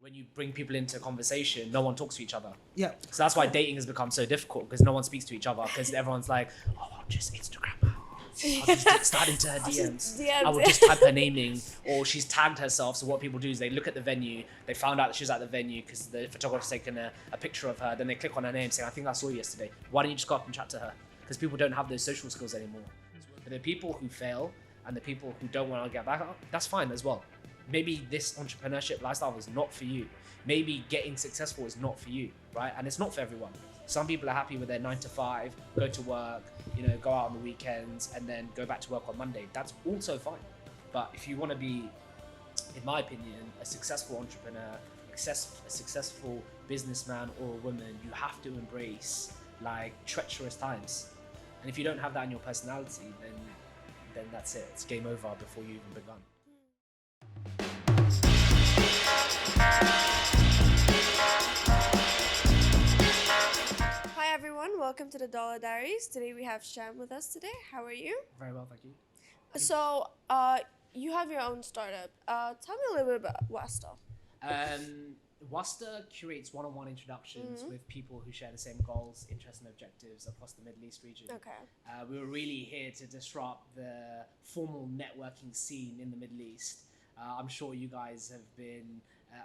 when you bring people into a conversation, no one talks to each other. Yeah. So that's why dating has become so difficult, because no one speaks to each other, because everyone's like, oh, I'll just Instagram her. I'll just start into her DMs. I will just type her name in, or she's tagged herself. So what people do is they look at the venue, they found out that she was at the venue because the photographer's taken a picture of her, then they click on her name saying, I think I saw you yesterday. Why don't you just go up and chat to her? Because people don't have those social skills anymore. But the people who fail and the people who don't want to get back up, that's fine as well. Maybe this entrepreneurship lifestyle is not for you. Maybe getting successful is not for you, right? And it's not for everyone. Some people are happy with their 9 to 5, go to work, go out on the weekends and then go back to work on Monday. That's also fine. But if you want to be, in my opinion, a successful entrepreneur, a successful businessman or a woman, you have to embrace like treacherous times. And if you don't have that in your personality, then that's it. It's game over before you even begun. Hi everyone, welcome to the Dollar Diaries. Today we have Shyam with us today. How are you? Very well, thank you. So, you have your own startup. Tell me a little bit about Wasta. Wasta curates one-on-one introductions with people who share the same goals, interests and objectives across the Middle East region. Okay. We were really here to disrupt the formal networking scene in the Middle East. I'm sure you guys have been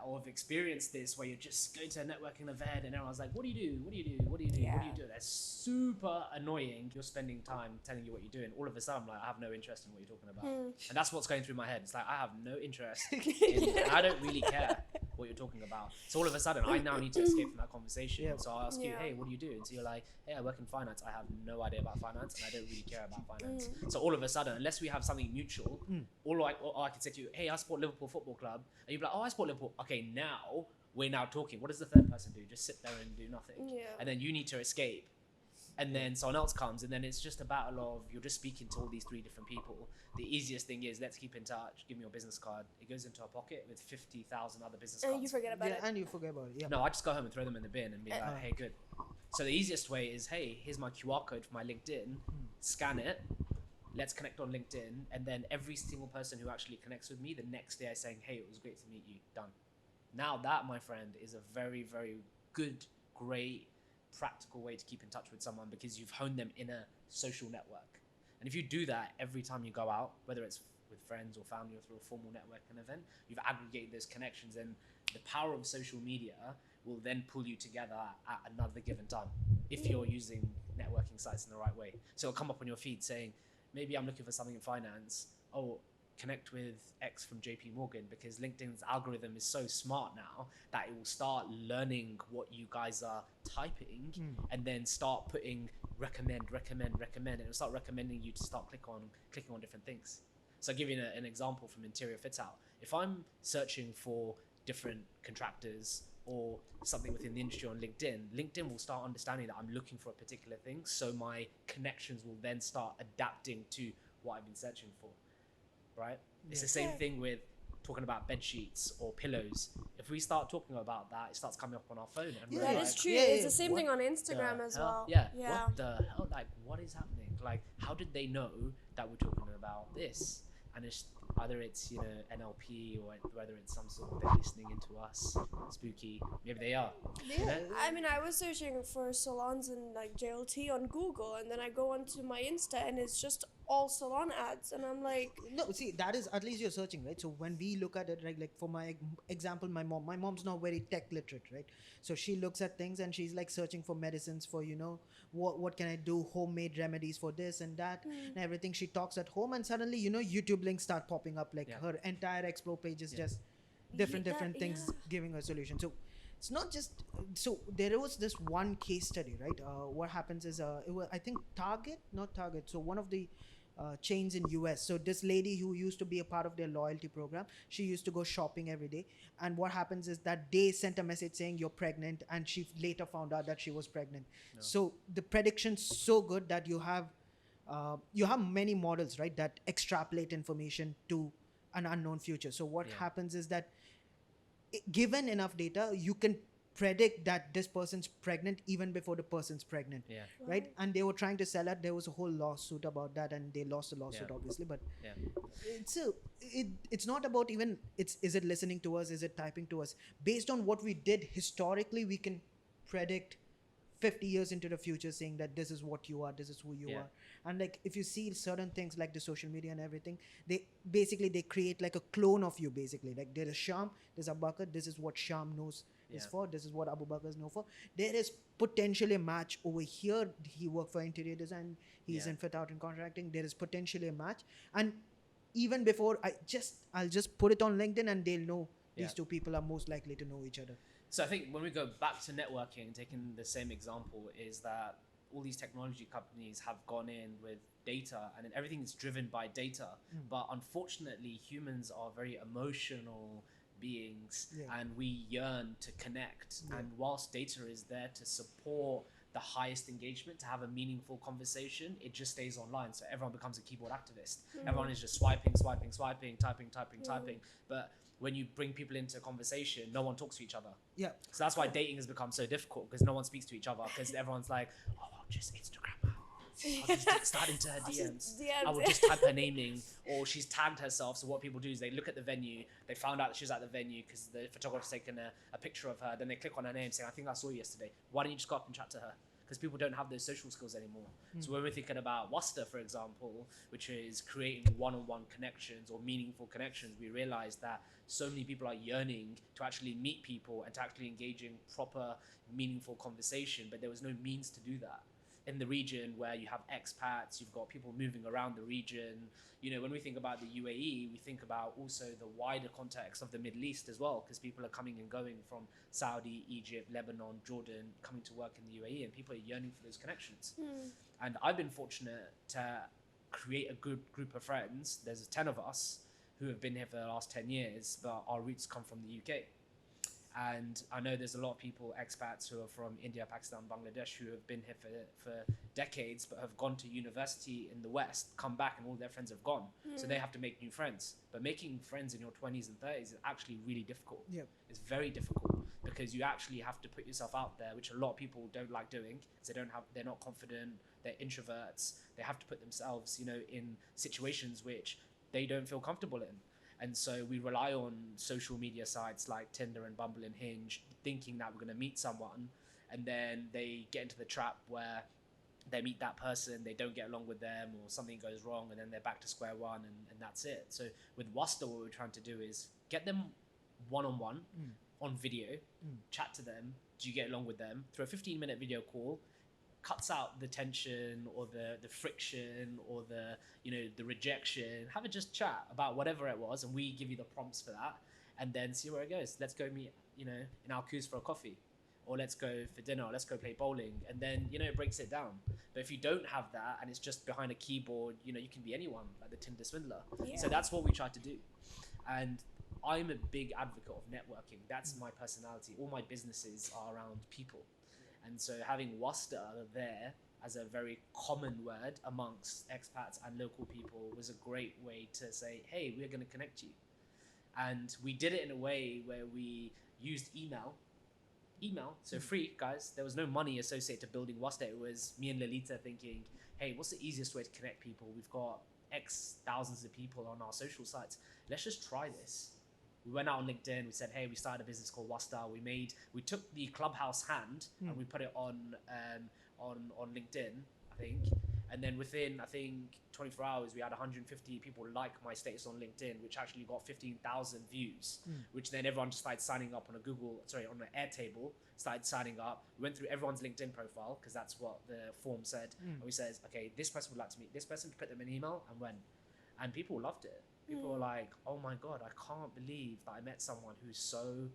or have experienced this, where you're just going to a networking event and everyone's like, what do you do? What do you do? What do you do? Yeah. What do you do? That's super annoying. You're spending time telling you what you're doing. All of a sudden, I'm like, I have no interest in what you're talking about. And that's what's going through my head. It's like, I have no interest and I don't really care what you're talking about. So all of a sudden, I now need to escape from that conversation. Yeah. So I'll ask you, hey, what do you do? And so you're like, hey, I work in finance. I have no idea about finance and I don't really care about finance. So all of a sudden, unless we have something mutual, all I can say to you, hey, I support Liverpool Football Club. And you'd be like, oh, I support Liverpool. Okay, now we're now talking. What does the third person do? Just sit there and do nothing. Yeah. And then you need to escape. And then someone else comes, and then it's just a battle of you're just speaking to all these three different people. The easiest thing is, let's keep in touch. Give me your business card. It goes into a pocket with 50,000 other business cards. And you forget about it. And you forget about it. Yeah. No, I just go home and throw them in the bin and be like, hey, good. So the easiest way is, hey, here's my QR code for my LinkedIn. Scan it. Let's connect on LinkedIn. And then every single person who actually connects with me, the next day is saying, hey, it was great to meet you. Done. Now that, my friend, is a very, very good, great, practical way to keep in touch with someone, because you've honed them in a social network. And if you do that every time you go out, whether it's with friends or family or through a formal networking event, you've aggregated those connections, and the power of social media will then pull you together at another given time if you're using networking sites in the right way. So it'll come up on your feed saying, maybe I'm looking for something in finance. Oh, connect with X from JP Morgan, because LinkedIn's algorithm is so smart now that it will start learning what you guys are typing and then start putting recommend, and it'll start recommending you to start clicking on different things. So I'll give you an example from interior fit out. If I'm searching for different contractors or something within the industry on LinkedIn will start understanding that I'm looking for a particular thing. So my connections will then start adapting to what I've been searching for. Right? It's the same thing with talking about bed sheets or pillows. If we start talking about that, it starts coming up on our phone. And That is true. It's the same thing on Instagram as well. Yeah. What the hell? Like, what is happening? Like, how did they know that we're talking about this? And it's either it's NLP or whether it's some sort of they're listening into us, spooky. Maybe they are. Yeah. I mean, I was searching for salons and like JLT on Google, and then I go onto my Insta and it's just all salon ads, and I'm like, No, see, that is, at least you're searching, right? So when we look at it, right, like for my example, my mom's not very tech literate, right? So she looks at things and she's like searching for medicines for, what can I do, homemade remedies for this and that and everything. She talks at home, and suddenly, YouTube links start popping up, like her entire explore page is just different things giving her solution. So it's not just, so there was this one case study, right? What happens is, it was, I think not Target. So one of the chains in US. So this lady who used to be a part of their loyalty program, she used to go shopping every day. And what happens is that they sent a message saying you're pregnant, and she later found out that she was pregnant. No. So the prediction's so good that you have many models, right, that extrapolate information to an unknown future. So what happens is that given enough data, you can predict that this person's pregnant even before the person's pregnant. Yeah. Right? And they were trying to sell it. There was a whole lawsuit about that, and they lost the lawsuit, Yeah. obviously. But Yeah. it's not about even is it listening to us, is it typing to us. Based on what we did historically, we can predict 50 years into the future, saying that this is what you are, this is who you Yeah. are. And like if you see certain things like the social media and everything, they create like a clone of you, basically. Like there is Shyam, there's Abubakr, this is what Shyam knows is Yeah. for, this is what Abubakr is known for. There is potentially a match over here. He worked for interior design, he's Yeah. in fit out and contracting. There is potentially a match. And even before I'll just put it on LinkedIn, and they'll know these Yeah. two people are most likely to know each other. So I think when we go back to networking, taking the same example, is that all these technology companies have gone in with data, and then everything is driven by data. But unfortunately, humans are very emotional beings, Yeah. and we yearn to connect. Yeah. And whilst data is there to support the highest engagement, to have a meaningful conversation, it just stays online. So everyone becomes a keyboard activist. Everyone is just swiping, typing. But when you bring people into a conversation, no one talks to each other. Yeah. So that's why dating has become so difficult, because no one speaks to each other, because everyone's like, oh, just Instagram her. I'll just start into her DMs. I will just type her naming, or she's tagged herself. So what people do is they look at the venue, they found out that she's at the venue because the photographer's taken a picture of her, then they click on her name saying, I think I saw you yesterday. Why don't you just go up and chat to her? Because people don't have those social skills anymore. So when we're thinking about Wasta, for example, which is creating one-on-one connections or meaningful connections, we realize that so many people are yearning to actually meet people and to actually engage in proper, meaningful conversation, but there was no means to do that. In the region where you have expats, you've got people moving around the region. You know, when we think about the UAE, we think about also the wider context of the Middle East as well, because people are coming and going from Saudi, Egypt, Lebanon, Jordan, coming to work in the UAE, and people are yearning for those connections. And I've been fortunate to create a good group of friends. There's 10 of us who have been here for the last 10 years, but our roots come from the UK. And I know there's a lot of people, expats, who are from India, Pakistan, Bangladesh, who have been here for decades, but have gone to university in the West, come back, and all their friends have gone. So they have to make new friends. But making friends in your 20s and 30s is actually really difficult. Yeah. It's very difficult, because you actually have to put yourself out there, which a lot of people don't like doing. So they're not confident, they're introverts. They have to put themselves, in situations which they don't feel comfortable in. And so we rely on social media sites like Tinder and Bumble and Hinge, thinking that we're going to meet someone, and then they get into the trap where they meet that person, they don't get along with them, or something goes wrong, and then they're back to square one, and that's it. So with Wasta, what we're trying to do is get them one-on-one on video, chat to them. Do you get along with them? Through a 15-minute video call, cuts out the tension or the friction or the rejection. Have a just chat about whatever it was, and we give you the prompts for that, and then see where it goes. Let's go meet in our queues for a coffee, or let's go for dinner, or let's go play bowling, and then it breaks it down. But if you don't have that and it's just behind a keyboard, you can be anyone, like the Tinder swindler. So that's what we try to do. And I'm a big advocate of networking. That's my personality. All my businesses are around people. And so having Wasta there as a very common word amongst expats and local people was a great way to say, hey, we're going to connect you. And we did it in a way where we used email, so free, guys. There was no money associated to building Wasta. It was me and Lolita thinking, hey, what's the easiest way to connect people? We've got X thousands of people on our social sites. Let's just try this. We went out on LinkedIn. We said, hey, we started a business called Wasta. We took the Clubhouse hand and we put it on LinkedIn, I think. And then within, I think, 24 hours, we had 150 people like my status on LinkedIn, which actually got 15,000 views, which then everyone just started signing up on on an Airtable, started signing up. We went through everyone's LinkedIn profile, because that's what the form said. And we said, okay, this person would like to meet this person, put them an email, and went. And people loved it. People were like, oh my God, I can't believe that I met someone who's so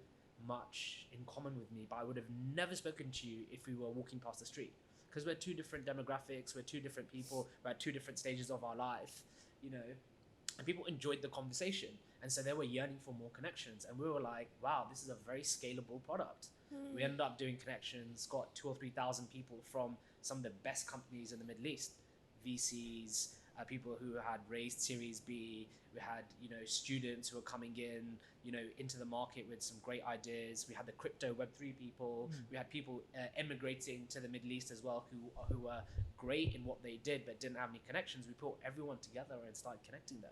much in common with me, but I would have never spoken to you if we were walking past the street. Because we're two different demographics, we're two different people, we're at two different stages of our life, and people enjoyed the conversation. And so they were yearning for more connections. And we were like, wow, this is a very scalable product. We ended up doing connections, got 2,000 or 3,000 people from some of the best companies in the Middle East, VCs, people who had raised Series B. We had, students who were coming in, into the market with some great ideas. We had the crypto Web3 people. We had people emigrating to the Middle East as well, who were great in what they did but didn't have any connections. We put everyone together and started connecting them,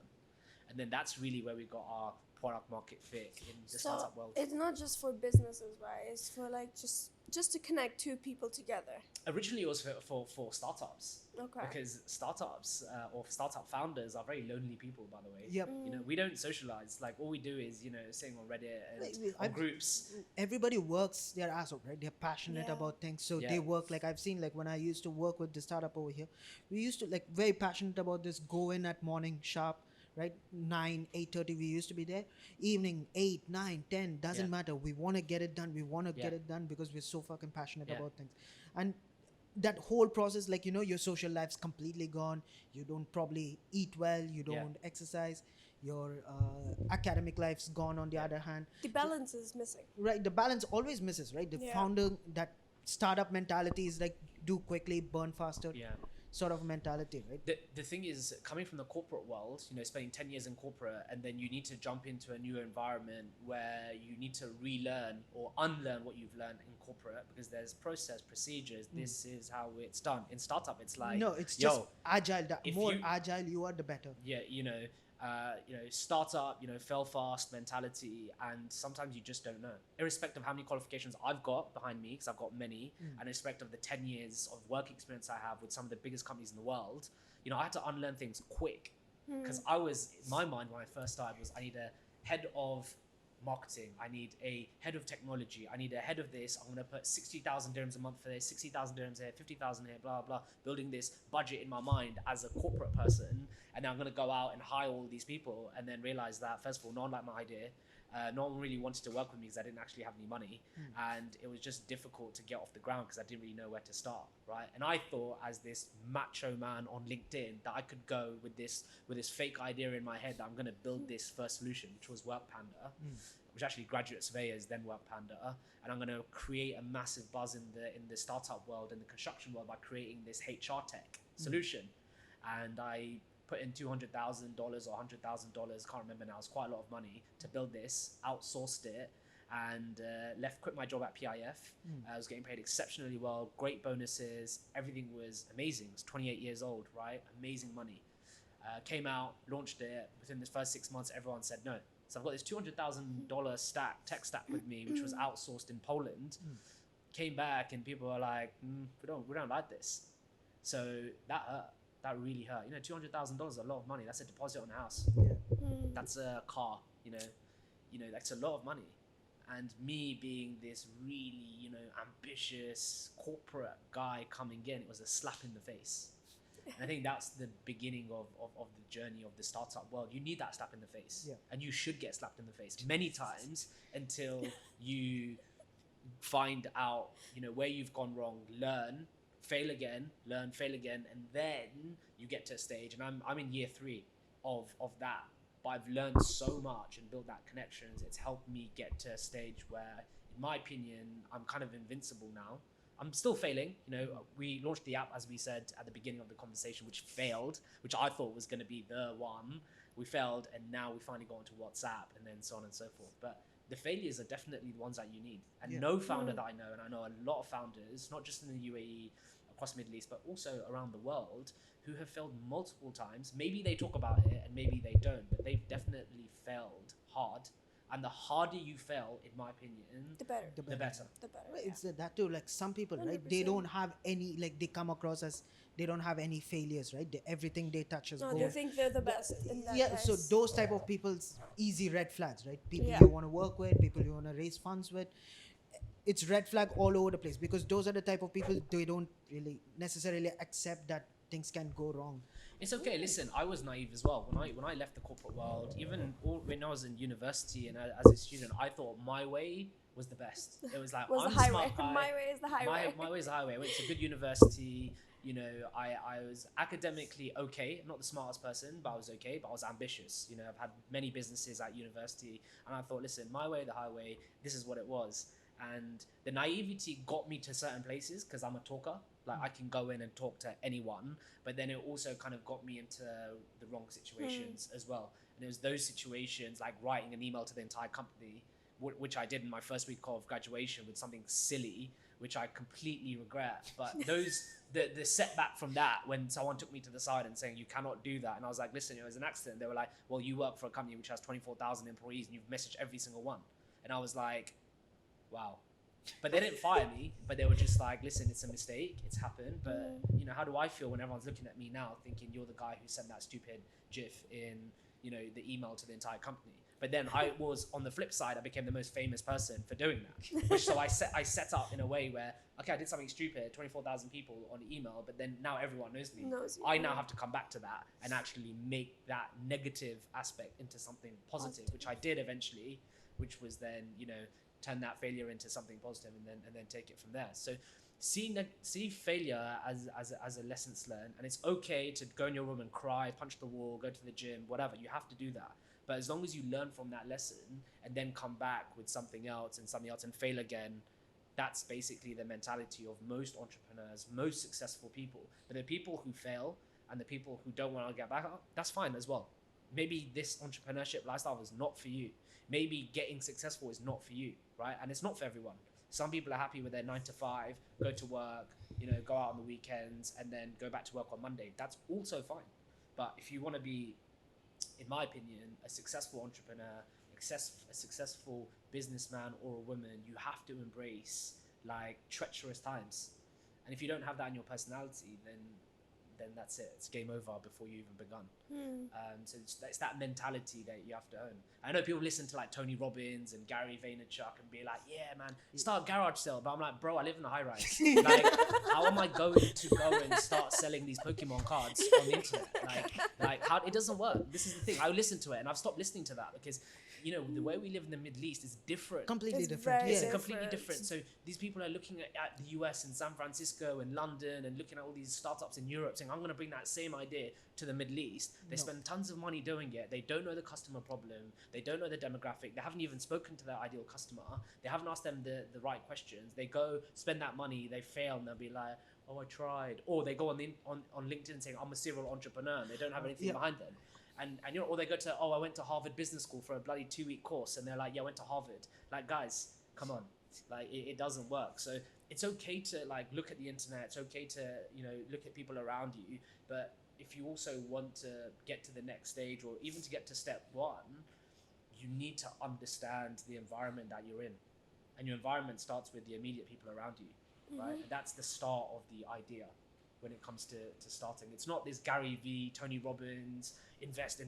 and then that's really where we got our product market fit in the startup world. It's not just for businesses, right? It's for like just to connect two people together. Originally, it was for startups. Okay. Because startups or startup founders are very lonely people, by the way. Yep. We don't socialize. Like, all we do is, sitting on Reddit and on groups. Everybody works their ass off, right? They're passionate about things, so they work. Like, I've seen, like, when I used to work with the startup over here, we used to, like, very passionate about this. Go in at morning sharp, right? 9, 8:30, we used to be there. Evening 8, 9, 10, doesn't matter. We want to get it done. We want to get it done because we're so fucking passionate about things. And that whole process, like, your social life's completely gone. You don't probably eat well. You don't exercise. Your academic life's gone on the other hand. The balance is missing. Right. The balance always misses, right? The founder, that startup mentality is like, do quickly, burn faster. Sort of mentality, right? The thing is, coming from the corporate world, spending 10 years in corporate, and then you need to jump into a new environment where you need to relearn or unlearn what you've learned in corporate, because there's process, procedures. This is how it's done. In startup, it's like, no, it's just agile. The more agile you are, the better. Startup, fail fast mentality, and sometimes you just don't know. Irrespective of how many qualifications I've got behind me, because I've got many, and irrespective of the 10 years of work experience I have with some of the biggest companies in the world, I had to unlearn things quick, because I was, in my mind, when I first started, was I need a head of marketing, I need a head of technology, I need a head of this, I'm going to put 60,000 dirhams a month for this, 60,000 dirhams here, 50,000 here, blah, blah, building this budget in my mind as a corporate person, and then I'm going to go out and hire all these people, and then realize that, first of all, no one liked my idea, no one really wanted to work with me because I didn't actually have any money, and it was just difficult to get off the ground because I didn't really know where to start, right? And I thought, as this macho man on LinkedIn, that I could go with this fake idea in my head that I'm going to build this first solution, which was Work Panda, which actually Graduate Surveyors, then Work Panda, and I'm going to create a massive buzz in the startup world and the construction world by creating this HR tech solution. And I put in $200,000 or $100,000, can't remember now, it's quite a lot of money to build this, outsourced it, and quit my job at PIF. I was getting paid exceptionally well, great bonuses, everything was amazing. I was 28 years old, right? Amazing money. Came out, launched it. Within the first 6 months, everyone said no. So I've got this $200,000 tech stack with me, which was outsourced in Poland. Came back and people were like, we don't like this. So that hurt. That really hurt. $200,000 is a lot of money. That's a deposit on a house. That's a car. That's a lot of money. And me being this really, ambitious corporate guy coming in, it was a slap in the face. And I think that's the beginning of the journey of the startup world. You need that slap in the face. And you should get slapped in the face many times until you find out, where you've gone wrong, learn, fail again, learn, fail again, and then you get to a stage. And I'm in year 3 of that. But I've learned so much and built that connections. It's helped me get to a stage where, in my opinion, I'm kind of invincible now. I'm still failing. We launched the app, as we said at the beginning of the conversation, which failed, which I thought was going to be the one. We failed, and now we finally got onto WhatsApp, and then so on and so forth. But the failures are definitely the ones that you need. And no founder that I know, and I know a lot of founders, not just in the UAE, across the Middle East, but also around the world, who have failed multiple times. Maybe they talk about it, and maybe they don't, but they've definitely failed hard. And the harder you fail, in my opinion, the better. The better. Right, it's that too. Like, some people, 100%. Right? They don't have any, like, they come across as they don't have any failures, right? Everything they touch is gold. They think they're the best in that case. So those type of people's easy red flags, right? People you want to work with, people you want to raise funds with. It's red flag all over the place, because those are the type of people, they don't really necessarily accept that things can go wrong. It's okay. Listen, I was naive as well. When I left the corporate world, even when I was in university and as a student, I thought my way was the best. It was like, I'm a smart guy. My way is the highway. My way is the highway. I went to a good university. I was academically okay. I'm not the smartest person, but I was okay. But I was ambitious. I've had many businesses at university, and I thought, listen, my way, the highway. This is what it was. And the naivety got me to certain places because I'm a talker. Like I can go in and talk to anyone, but then it also kind of got me into the wrong situations as well. And it was those situations like writing an email to the entire company, which I did in my first week of graduation with something silly, which I completely regret. But the setback from that, when someone took me to the side and saying, you cannot do that. And I was like, listen, it was an accident. They were like, well, you work for a company which has 24,000 employees and you've messaged every single one. And I was like, wow. But they didn't fire me, but they were just like, listen, it's a mistake, it's happened. But you know, how do I feel when everyone's looking at me now thinking you're the guy who sent that stupid GIF in, you know, the email to the entire company? But then I was, on the flip side, I became the most famous person for doing that. Which so I set up in a way where, okay, I did something stupid, 24,000 people on email, but then now everyone knows me. I now have to come back to that and actually make that negative aspect into something positive, which I did eventually, which was then, you know, turn that failure into something positive and then take it from there. So see failure as a lessons learned, and it's okay to go in your room and cry, punch the wall, go to the gym, whatever. You have to do that. But as long as you learn from that lesson and then come back with something else and fail again, that's basically the mentality of most entrepreneurs, most successful people. But the people who fail and the people who don't want to get back up, that's fine as well. Maybe this entrepreneurship lifestyle is not for you. Maybe getting successful is not for you, right? And it's not for everyone. Some people are happy with their 9 to 5, go to work, you know, go out on the weekends and then go back to work on Monday. That's also fine. But if you want to be, in my opinion, a successful entrepreneur, a successful businessman or a woman, you have to embrace like treacherous times. And if you don't have that in your personality, then that's it. It's game over before you even begun. So it's that mentality that you have to own. I know people listen to like Tony Robbins and Gary Vaynerchuk and be like, yeah, man, start a garage sale. But I'm like, bro, I live in a high rise. Like, how am I going to go and start selling these Pokemon cards on the internet? Like how it doesn't work. This is the thing. I listen to it and I've stopped listening to that because, you know, the way we live in the Middle East is different. Completely different. It's completely different. So these people are looking at the US and San Francisco and London and looking at all these startups in Europe saying, I'm going to bring that same idea to the Middle East. They spend tons of money doing it. They don't know the customer problem. They don't know the demographic. They haven't even spoken to their ideal customer. They haven't asked them the right questions. They go spend that money. They fail and they'll be like, oh, I tried. Or they go on LinkedIn saying, I'm a serial entrepreneur. And they don't have anything behind them. And you know, or they go to, I went to Harvard Business School for a bloody 2-week course, and they're like, yeah, I went to Harvard. Like, guys, come on, like it doesn't work. So it's okay to like look at the internet. It's okay to, you know, look at people around you. But if you also want to get to the next stage, or even to get to step 1, you need to understand the environment that you're in, and your environment starts with the immediate people around you, right? And that's the start of the idea. When it comes to starting, it's not this Gary V, Tony Robbins, invest,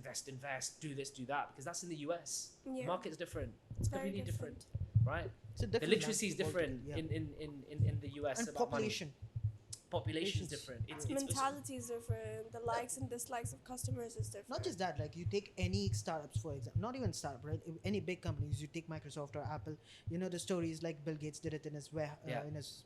do this, do that, because that's in the US. The market's different. It's completely different, right? The literacy is different in the US. And about population. Money. Population's different. It's mentality is different. The likes and dislikes of customers is different. Not just that, like you take any startups, for example, not even startup, right? Any big companies, you take Microsoft or Apple. You know the stories like Bill Gates did it in his in his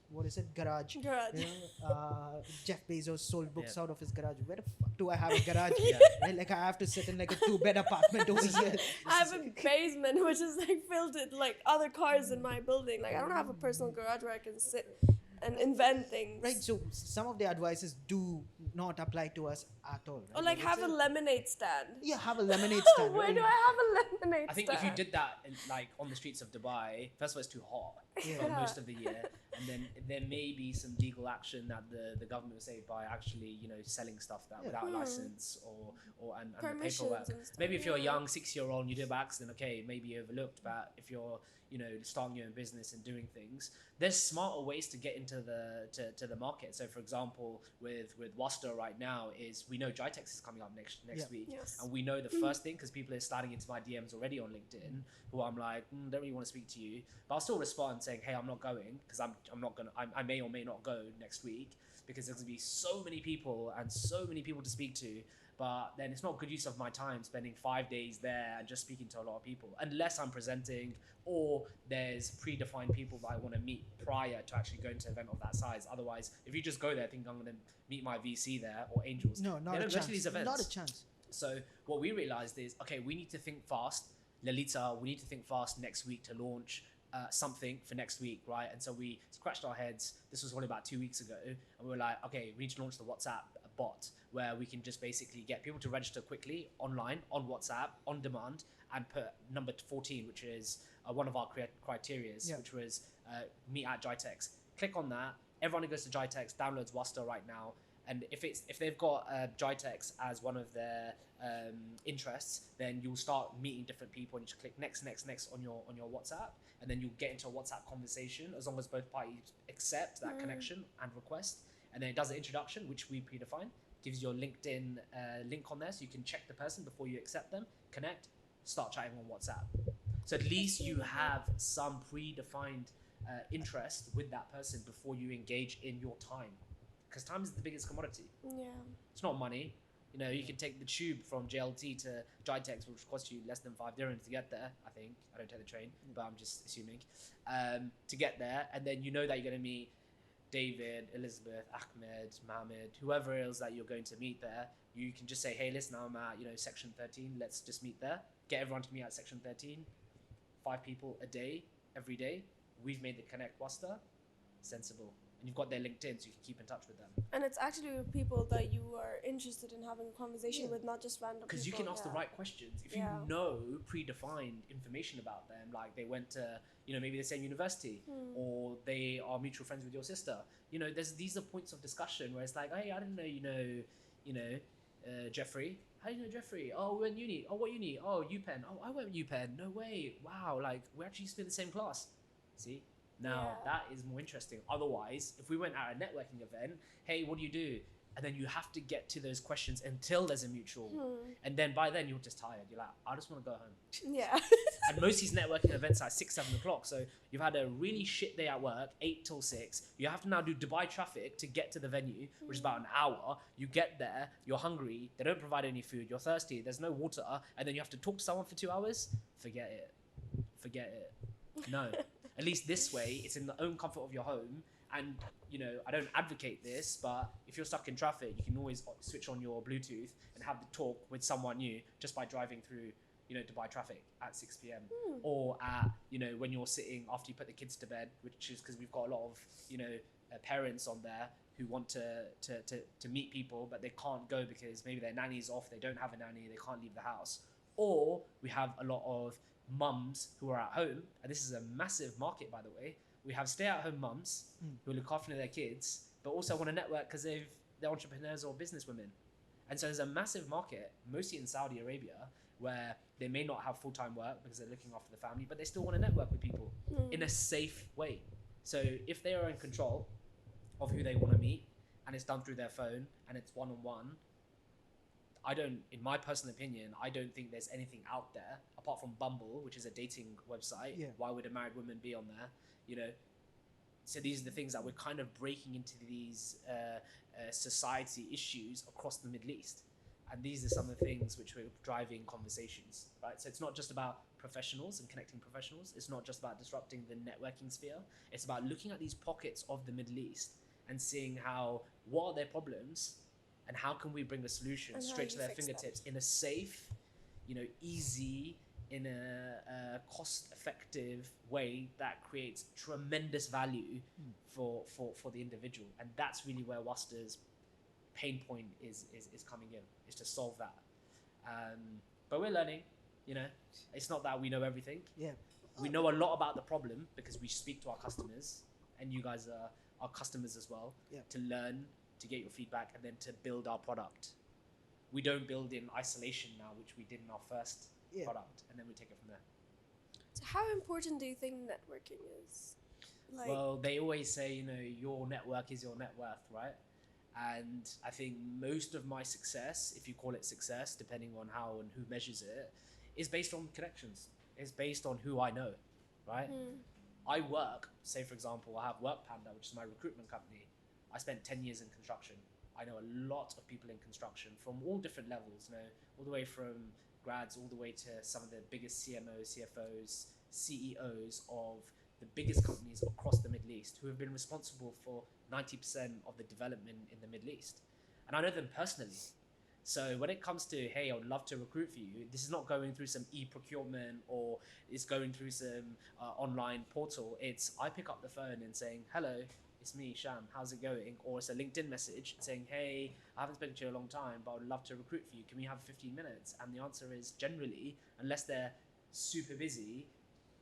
garage. You know, Jeff Bezos sold books out of his garage. Where the fuck do I have a garage? Right? Like I have to sit in like a 2-bed apartment over here. I have a basement which is like filled with like other cars in my building. Like I don't have a personal garage where I can sit and invent things. Right, so some of the advices do not apply to us at all. Right? Or like have a lemonade stand. Yeah, have a lemonade stand. Where do I have a lemonade stand? I think if you did that like on the streets of Dubai, first of all, it's too hot for most of the year, and then there may be some legal action that the government will say by actually, you know, selling stuff that without a license and the paperwork. Maybe if you're a young 6-year-old and you do it by accident, okay, maybe overlooked. But if you're, you know, starting your own business and doing things, there's smarter ways to get into the market. So for example, with Wasta right now is, we know Jitex is coming up next week, and we know the first thing, because people are starting into my DMs already on LinkedIn, who I'm like, don't really want to speak to you, but I'll still respond saying, hey, I'm not going, because I may or may not go next week, because there's gonna be so many people to speak to. But then it's not good use of my time spending 5 days there and just speaking to a lot of people, unless I'm presenting or there's predefined people that I want to meet prior to actually going to an event of that size. Otherwise, if you just go there thinking I'm going to meet my VC there or angels, not a chance. These events. Not a chance. So what we realized is, okay, we need to think fast. Lalita, we need to think fast next week to launch something for next week, right? And so we scratched our heads. This was only about 2 weeks ago, and we were like, okay, we need to launch the WhatsApp bot where we can just basically get people to register quickly online on WhatsApp on demand and put number 14, which is one of our criterias, which was meet at Jitex. Click on that. Everyone who goes to Jitex downloads Wasta right now. And if they've got Jitex as one of their interests, then you'll start meeting different people, and you just click next on your WhatsApp, and then you'll get into a WhatsApp conversation as long as both parties accept that connection and request. And then it does an introduction, which we predefine, gives your LinkedIn link on there, so you can check the person before you accept them, connect, start chatting on WhatsApp. So at least you have some predefined interest with that person before you engage in your time. Because time is the biggest commodity. Yeah. It's not money. You know, you can take the tube from JLT to Jitex, which costs you less than 5 dirhams to get there, I think. I don't take the train, but I'm just assuming. To get there, and then you know that you're going to meet David, Elizabeth, Ahmed, Mohammed, whoever else that you're going to meet there. You can just say, hey, listen, I'm at, section 13. Let's just meet there. Get everyone to meet at section 13. 5 people a day, every day. We've made the connect Wasta sensible. And you've got their LinkedIn, so you can keep in touch with them. And it's actually people that you are interested in having a conversation with, not just random people. Because you can ask the right questions. If you know predefined information about them, like they went to, maybe the same university, or they are mutual friends with your sister. These are points of discussion where it's like, hey, I didn't know Jeffrey. How do you know Jeffrey? Oh, we went uni. Oh, what uni? Oh, UPenn. Oh, I went UPenn. No way. Wow. Like, we actually used to be in the same class. See? Now, that is more interesting. Otherwise, if we went at a networking event, hey, what do you do? And then you have to get to those questions until there's a mutual. And then by then, you're just tired. You're like, I just want to go home. Yeah. And most of these networking events are at 6, 7 o'clock. So you've had a really shit day at work, 8 till 6. You have to now do Dubai traffic to get to the venue, which is about an hour. You get there, you're hungry. They don't provide any food. You're thirsty. There's no water. And then you have to talk to someone for 2 hours. Forget it. No. At least this way, it's in the own comfort of your home. And, I don't advocate this, but if you're stuck in traffic, you can always switch on your Bluetooth and have the talk with someone new just by driving through, Dubai traffic at 6 p.m. Or at, when you're sitting after you put the kids to bed, which is because we've got a lot of, parents on there who want to meet people, but they can't go because maybe their nanny's off, they don't have a nanny, they can't leave the house. Or we have a lot of mums who are at home, and this is a massive market, by the way. We have stay-at-home mums who look after their kids, but also want to network because they're entrepreneurs or businesswomen. And so there's a massive market, mostly in Saudi Arabia, where they may not have full-time work because they're looking after the family, but they still want to network with people in a safe way. So if they are in control of who they want to meet, and it's done through their phone, and it's one-on-one, in my personal opinion, I don't think there's anything out there apart from Bumble, which is a dating website. Yeah. Why would a married woman be on there? So these are the things that we're kind of breaking into these society issues across the Middle East. And these are some of the things which we're driving conversations, right? So it's not just about professionals and connecting professionals. It's not just about disrupting the networking sphere. It's about looking at these pockets of the Middle East and seeing what are their problems, and how can we bring the solution straight to their fingertips in a safe, easy, in a cost-effective way that creates tremendous value for the individual. And that's really where Wasta's pain point is coming in, is to solve that. But we're learning, It's not that we know everything. Yeah. We know a lot about the problem because we speak to our customers, and you guys are our customers as well, to learn, to get your feedback, and then to build our product. We don't build in isolation now, which we did in our first product, and then we take it from there. So how important do you think networking is? Well, they always say, your network is your net worth, right? And I think most of my success, if you call it success, depending on how and who measures it, is based on connections. It's based on who I know, right? I work, say for example, I have Work Panda, which is my recruitment company. I spent 10 years in construction. I know a lot of people in construction from all different levels, all the way from grads, all the way to some of the biggest CMOs, CFOs, CEOs of the biggest companies across the Middle East, who have been responsible for 90% of the development in the Middle East. And I know them personally. So when it comes to, hey, I would love to recruit for you, this is not going through some e-procurement or it's going through some online portal. It's I pick up the phone and saying, hello, it's me, Shyam, how's it going? Or it's a LinkedIn message saying, hey, I haven't spoken to you in a long time, but I would love to recruit for you. Can we have 15 minutes? And the answer is generally, unless they're super busy,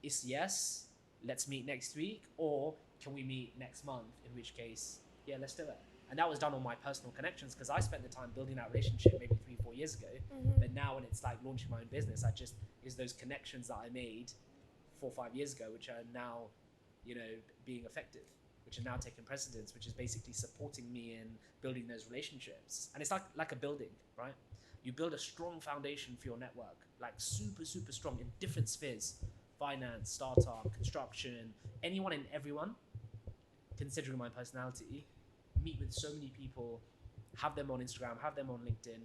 it's yes, let's meet next week, or can we meet next month? In which case, yeah, let's do it. And that was done on my personal connections because I spent the time building that relationship maybe 3-4 years ago. But now when it's like launching my own business, is those connections that I made 4 or 5 years ago, which are now, being effective, which are now taking precedence, which is basically supporting me in building those relationships. And it's like a building, right? You build a strong foundation for your network, like super, super strong in different spheres, finance, startup, construction, anyone and everyone, considering my personality, meet with so many people, have them on Instagram, have them on LinkedIn.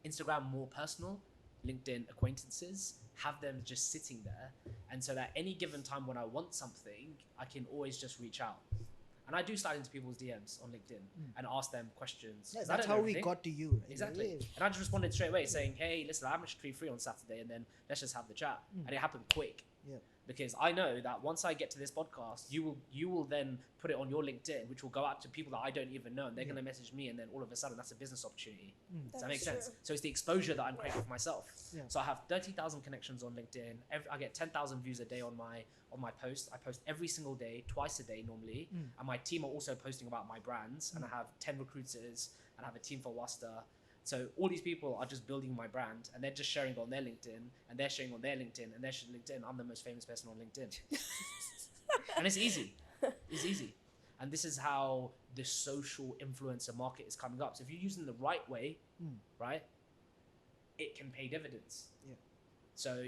Instagram more personal, LinkedIn acquaintances, have them just sitting there. And so that any given time when I want something, I can always just reach out. And I do slide into people's DMs on LinkedIn and ask them questions. Yeah, that's how we got to you. Right? Exactly. And I just responded straight away saying, hey, listen, I'm actually free on Saturday, and then let's just have the chat. And it happened quick. Yeah. Because I know that once I get to this podcast, you will then put it on your LinkedIn, which will go out to people that I don't even know, and they're going to message me, and then all of a sudden that's a business opportunity. Does that make sense? So it's the exposure that I'm creating for myself. Yeah. So I have 30,000 connections on LinkedIn. I get 10,000 views a day on my post. I post every single day, twice a day normally, and my team are also posting about my brands, and I have 10 recruiters, and I have a team for Wasta. So all these people are just building my brand, and they're just sharing on their LinkedIn, and they're sharing on their LinkedIn, and they're sharing LinkedIn. I'm the most famous person on LinkedIn. And it's easy. It's easy. And this is how the social influencer market is coming up. So if you're using the right way, right, it can pay dividends. Yeah. So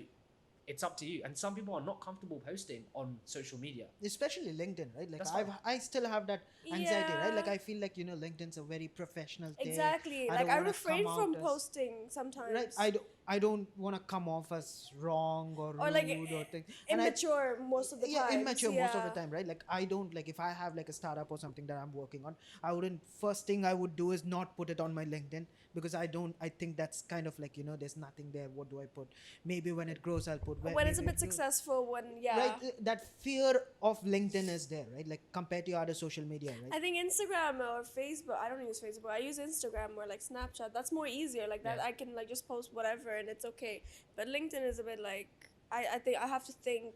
it's up to you. And some people are not comfortable posting on social media, especially LinkedIn, right? Like That's I still have that anxiety, right? Like Yeah. I feel like LinkedIn's a very professional thing. Exactly. I Like don't I wanna refrain come from out as- posting sometimes. Right, I don't want to come off as wrong or Or rude like or things. And immature most of the time. immature most of the time, right? Like I don't like if I have like a startup or something that I'm working on, I wouldn't. First thing I would do is not put it on my LinkedIn because I think that's kind of like there's nothing there. What do I put? Maybe when it grows, I'll put. When it's a maybe bit successful, Right, that fear of LinkedIn is there, right? Like compared to your other social media, right? I think Instagram or Facebook. I don't use Facebook. I use Instagram or like Snapchat. That's more easier. Like that, Yeah. I can like just post whatever and it's okay. But LinkedIn is a bit like I think I have to think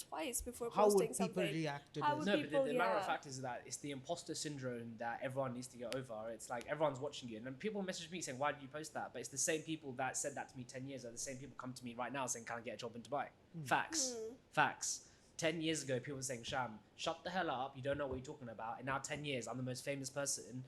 twice before How posting would people something. react to How this? would No, but people, the matter of yeah. fact is that it's the imposter syndrome that everyone needs to get over. It's like everyone's watching you. And then people message me saying, why did you post that? But it's the same people that said that to me 10 years ago. The same people come to me right now saying, can I get a job in Dubai? Facts. 10 years ago, people were saying, Sham, shut the hell up. You don't know what you're talking about. And now 10 years, I'm the most famous person,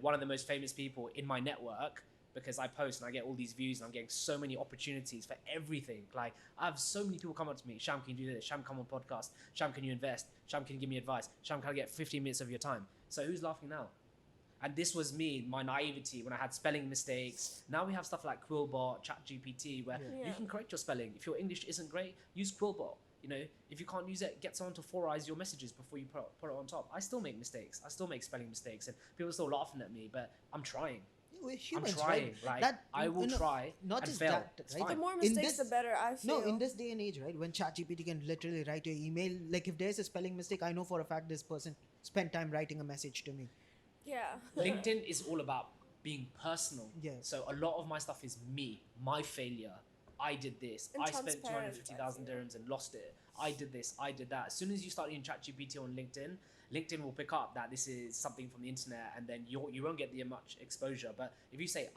one of the most famous people in my network, because I post and I get all these views and I'm getting so many opportunities for everything. Like I have so many people come up to me, Sham, can you do this? Sham, come on podcast. Sham, can you invest? Sham, can you give me advice? Sham, can I get 15 minutes of your time? So who's laughing now? And this was me, my naivety when I had spelling mistakes. Now we have stuff like Quillbot, ChatGPT, where Yeah. you can correct your spelling. If your English isn't great, use Quillbot. If you can't use it, get someone to 4-eyes your messages before you put it on top. I still make mistakes. I still make spelling mistakes, and people are still laughing at me, but I'm trying. We're humans, I'm trying. right? Like, I will try not and just fail. that, It's right? The fine. more In mistakes, this- the better. I feel. No, in this day and age, right, when ChatGPT can literally write your email, like if there's a spelling mistake, I know for a fact this person spent time writing a message to me. Yeah. LinkedIn is all about being personal. Yeah. So a lot of my stuff is me, my failure. I did this. And I spent transparent, 250,000 I feel. dirhams and lost it. I did this. I did that. As soon as you start using ChatGPT on LinkedIn, LinkedIn will pick up that this is something from the internet, and then you won't get the much exposure. But if you say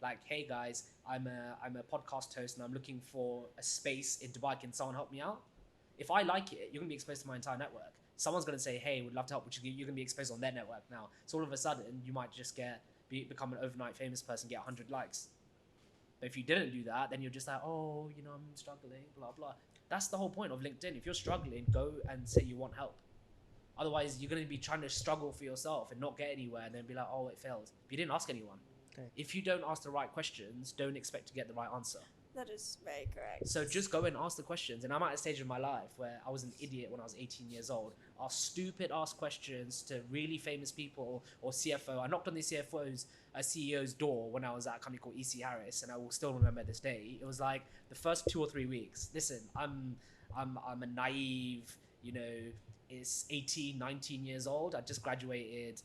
like, hey guys, I'm a podcast host and I'm looking for a space in Dubai. Can someone help me out? If I like it, you're gonna be exposed to my entire network. Someone's gonna say, hey, would love to help, which you're gonna be exposed on their network now. So all of a sudden, you might just become an overnight famous person, get 100 likes. But if you didn't do that, then you're just like, oh, I'm struggling, blah, blah. That's the whole point of LinkedIn. If you're struggling, go and say you want help. Otherwise, you're going to be trying to struggle for yourself and not get anywhere and then be like, oh, it failed. But you didn't ask anyone. Correct. If you don't ask the right questions, don't expect to get the right answer. That is very correct. So just go and ask the questions. And I'm at a stage of my life where I was an idiot when I was 18 years old. Ask stupid questions to really famous people or CFO. I knocked on the CEO's door when I was at a company called EC Harris, and I will still remember this day. It was like the first 2 or 3 weeks. Listen, I'm a naive, is 18, 19 years old. I just graduated,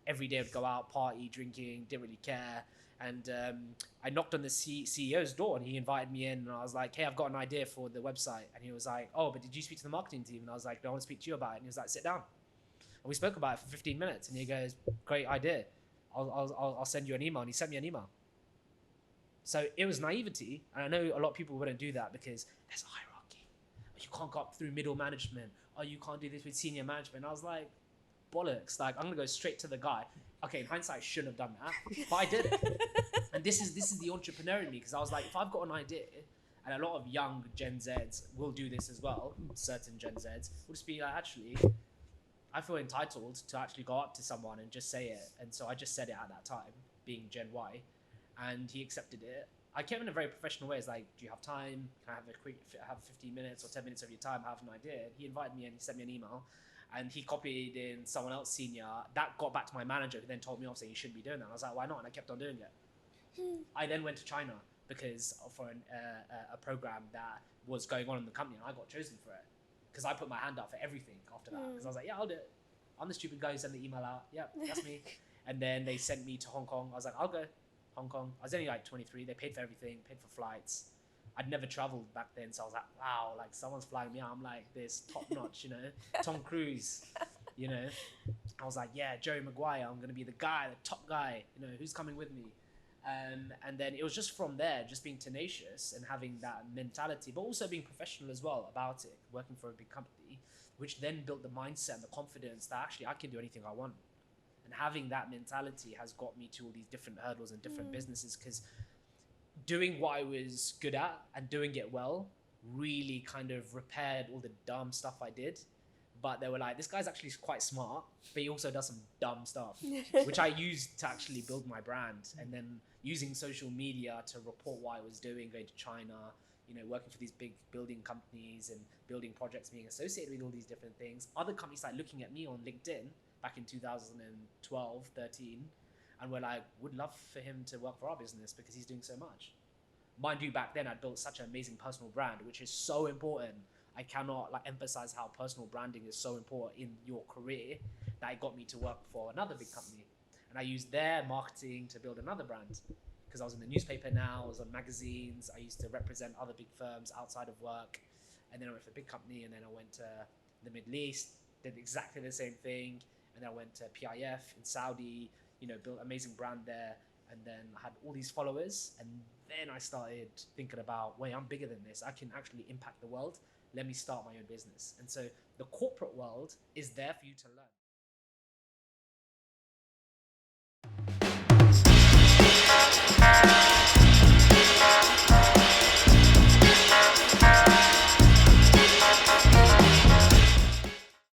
every day I'd go out, party, drinking, didn't really care. And I knocked on the CEO's door, and he invited me in, and I was like, hey, I've got an idea for the website. And he was like, oh, but did you speak to the marketing team? And I was like, no, I want to speak to you about it. And he was like, sit down. And we spoke about it for 15 minutes, and he goes, great idea. I'll send you an email. And he sent me an email. So it was naivety. And I know a lot of people wouldn't do that because there's a hierarchy. You can't go up through middle management. Oh, you can't do this with senior management. And I was like, bollocks. Like, I'm going to go straight to the guy. Okay, in hindsight, I shouldn't have done that, but I did it. And this is the entrepreneur in me, because I was like, if I've got an idea, and a lot of young Gen Zs will do this as well, certain Gen Zs, will just be like, actually, I feel entitled to actually go up to someone and just say it. And so I just said it at that time, being Gen Y, and he accepted it. I came in a very professional way. It's like, do you have time? Can I have 15 minutes or 10 minutes of your time? I have an idea. He invited me and he sent me an email. And he copied in someone else senior. That got back to my manager, who then told me off saying you shouldn't be doing that. And I was like, why not? And I kept on doing it. I then went to China because for a program that was going on in the company, and I got chosen for it because I put my hand up for everything after that. Because I was like, yeah, I'll do it. I'm the stupid guy who sent the email out. Yeah, that's me. And then they sent me to Hong Kong. I was like, I'll go. Hong Kong. I was only like 23. They paid for everything, paid for flights. I'd never traveled back then, so I was like, wow, like someone's flying me out. I'm like this top notch, Tom Cruise, I was like, yeah, Jerry Maguire, I'm gonna be the guy, the top guy, who's coming with me. And then it was just from there, just being tenacious and having that mentality, but also being professional as well about it, working for a big company, which then built the mindset and the confidence that actually I can do anything I want. And having that mentality has got me to all these different hurdles and different businesses, because doing what I was good at and doing it well really kind of repaired all the dumb stuff I did. But they were like, this guy's actually quite smart, but he also does some dumb stuff, which I used to actually build my brand. And then using social media to report what I was doing, going to China, working for these big building companies and building projects, being associated with all these different things. Other companies started looking at me on LinkedIn back in 2012, 13, and we're like, would love for him to work for our business because he's doing so much. Mind you, back then I'd built such an amazing personal brand, which is so important. I cannot emphasize how personal branding is so important in your career, that it got me to work for another big company. And I used their marketing to build another brand, because I was in the newspaper now, I was on magazines, I used to represent other big firms outside of work. And then I went for a big company, and then I went to the Middle East, did exactly the same thing. And then I went to PIF in Saudi, built an amazing brand there, and then I had all these followers. And then I started thinking about, wait, I'm bigger than this. I can actually impact the world. Let me start my own business. And so the corporate world is there for you to learn.